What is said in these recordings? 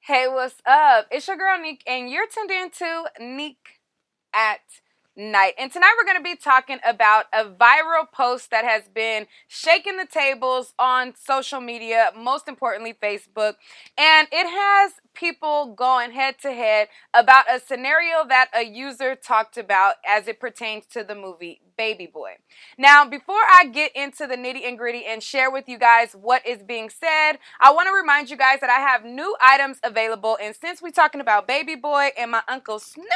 Hey, what's up? It's your girl Neek, and you're tuned in to Neek at Night. And tonight we're going to be talking about a viral post that has been shaking the tables on social media, most importantly Facebook. And it has people going head to head about a scenario that a user talked about as it pertains to the movie BabyBoy. Now, before I get into the nitty and gritty and share with you guys what is being said, I want to remind you guys that I have new items available. And since we're talking about BabyBoy and my Uncle Snoop,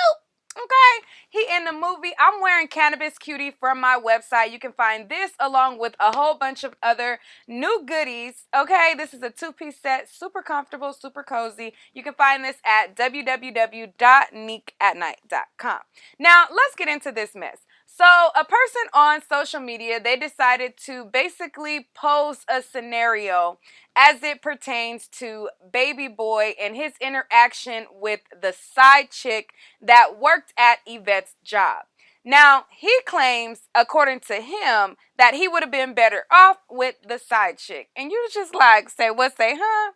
okay, he in the movie, I'm wearing Cannabis Cutie from my website. You can find this along with a whole bunch of other new goodies. Okay, this is a two-piece set, super comfortable, super cozy. You can find this at www.neekatnight.com. Now, let's get into this mess. So, a person on social media, they decided to basically pose a scenario as it pertains to BabyBoy and his interaction with the side chick that worked at Yvette's job. Now, he claims, according to him, that he would have been better off with the side chick. And you just like, say, what, say, huh?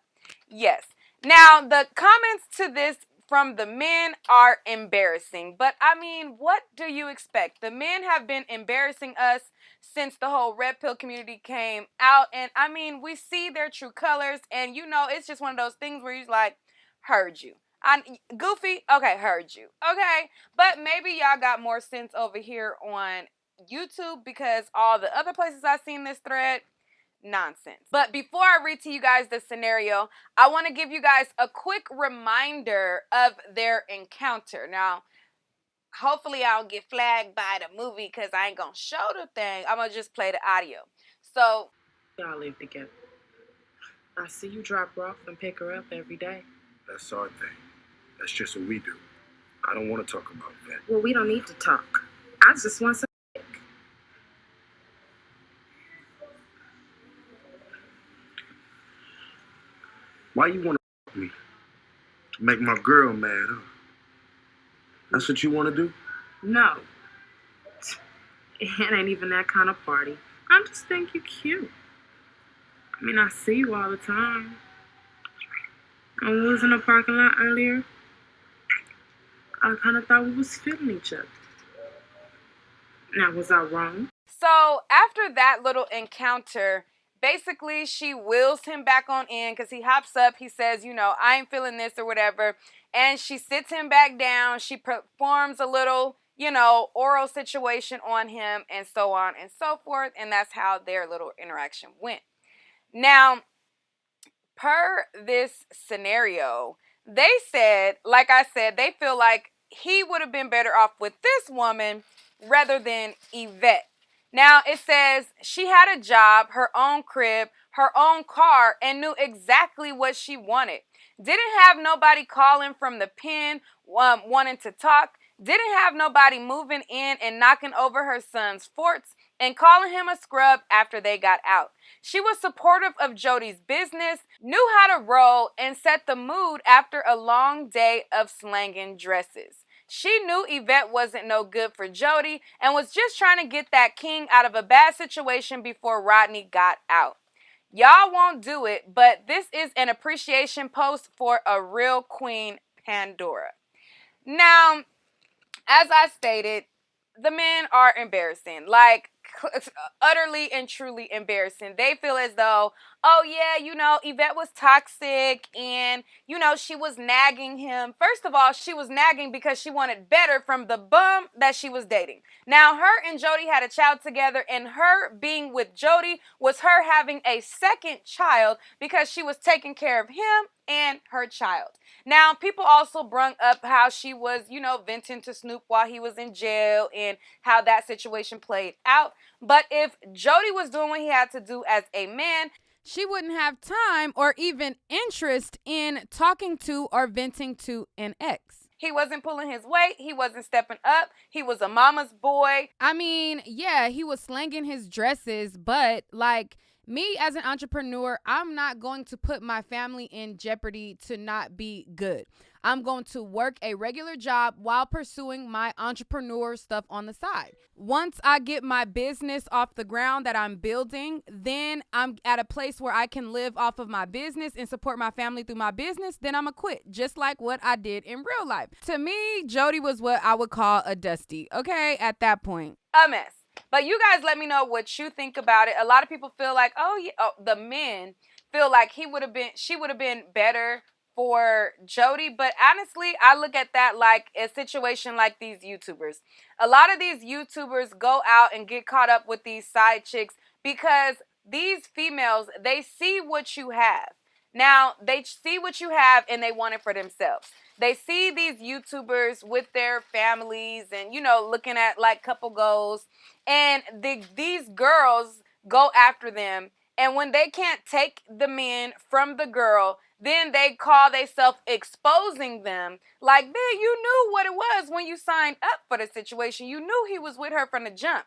Yes. Now, the comments to this from the men are embarrassing. But, I mean, what do you expect? The men have been embarrassing us since the whole red pill community came out. And, I mean, we see their true colors. And, you know, it's just one of those things where you're like, heard you. Goofy, okay, heard you. Okay, but maybe y'all got more sense over here on YouTube because all the other places I've seen this thread, nonsense. But before I read to you guys the scenario, I want to give you guys a quick reminder of their encounter. Now, hopefully I don't get flagged by the movie because I ain't gonna show the thing. I'm gonna just play the audio. So, y'all live together. I see you drop her off and pick her up every day. That's our thing. That's just what we do. I don't want to talk about that. Well, we don't need to talk. I just want some dick. Why you want to fuck me? Make my girl mad, huh? That's what you want to do? No. It ain't even that kind of party. I just think you're cute. I mean, I see you all the time. I was in the parking lot earlier. I kind of thought we was feeling each other. Now, was I wrong? So after that little encounter, basically she wheels him back on in because he hops up. He says, you know, I ain't feeling this or whatever. And she sits him back down. She performs a little, you know, oral situation on him and so on and so forth. And that's how their little interaction went. Now, per this scenario, they said, like I said, they feel like he would have been better off with this woman rather than Yvette. Now, it says she had a job, her own crib, her own car, and knew exactly what she wanted. Didn't have nobody calling from the pen wanting to talk. Didn't have nobody moving in and knocking over her son's forts and calling him a scrub after they got out. She was supportive of Jody's business, knew how to roll, and set the mood after a long day of slanging dresses. She knew Yvette wasn't no good for Jody and was just trying to get that king out of a bad situation before Rodney got out. Y'all won't do it, but this is an appreciation post for a real queen, Pandora. Now, as I stated, the men are embarrassing. Like, utterly and truly embarrassing. They feel as though, oh yeah, you know, Yvette was toxic and, you know, she was nagging him. First of all, she was nagging because she wanted better from the bum that she was dating. Now, her and Jody had a child together, and her being with Jody was her having a second child because she was taking care of him and her child. Now, people also brung up how she was, you know, venting to Snoop while he was in jail and how that situation played out. But if Jody was doing what he had to do as a man, she wouldn't have time or even interest in talking to or venting to an ex. He wasn't pulling his weight. He wasn't stepping up. He was a mama's boy. I mean, yeah, he was slanging his dresses, but like, Me as an entrepreneur, I'm not going to put my family in jeopardy to not be good. I'm going to work a regular job while pursuing my entrepreneur stuff on the side. Once I get my business off the ground that I'm building, then I'm at a place where I can live off of my business and support my family through my business. Then I'm going to quit, just like what I did in real life. To me, Jody was what I would call a dusty, okay, at that point. A mess. But you guys let me know what you think about it. A lot of people feel like, oh, yeah, the men feel like she would have been better for Jody. But honestly, I look at that like a situation like these YouTubers. A lot of these YouTubers go out and get caught up with these side chicks because these females, they see what you have. Now, they see what you have and they want it for themselves. They see these YouTubers with their families and, looking at like couple goals. And these girls go after them. And when they can't take the men from the girl, then they call themselves exposing them. Like, man, you knew what it was when you signed up for the situation. You knew he was with her from the jump.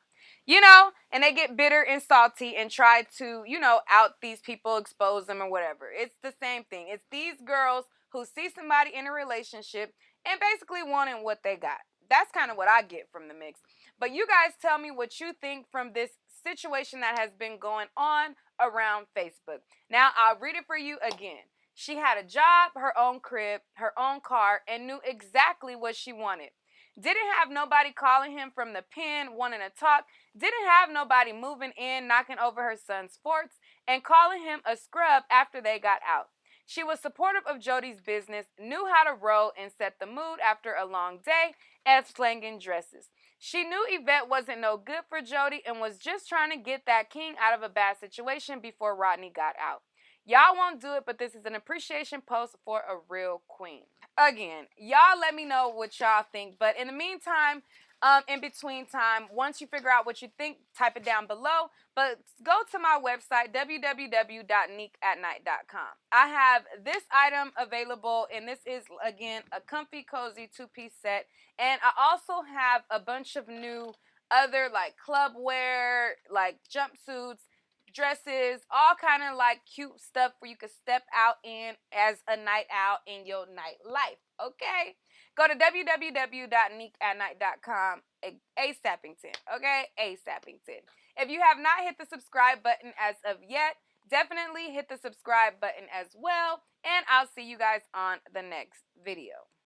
And they get bitter and salty and try to, out these people, expose them or whatever. It's the same thing. It's these girls who see somebody in a relationship and basically wanting what they got. That's kind of what I get from the mix. But you guys tell me what you think from this situation that has been going on around Facebook. Now, I'll read it for you again. She had a job, her own crib, her own car, and knew exactly what she wanted. Didn't have nobody calling him from the pen wanting to talk. Didn't have nobody moving in, knocking over her son's forts, and calling him a scrub after they got out. She was supportive of Jody's business, knew how to roll and set the mood after a long day, and slanging dresses. She knew Yvette wasn't no good for Jody and was just trying to get that king out of a bad situation before Rodney got out. Y'all won't do it, but this is an appreciation post for a real queen. Again, y'all let me know what y'all think. But in the meantime, in between time, once you figure out what you think, type it down below. But go to my website, www.neekatnight.com. I have this item available, and this is, again, a comfy, cozy two-piece set. And I also have a bunch of new other, like, club wear, like, jumpsuits, dresses, all kind of like cute stuff where you can step out in as a night out in your nightlife. Okay, go to www.neekatnight.com ASAPington. Okay, ASAPington. If you have not hit the subscribe button as of yet, definitely hit the subscribe button as well, and I'll see you guys on the next video.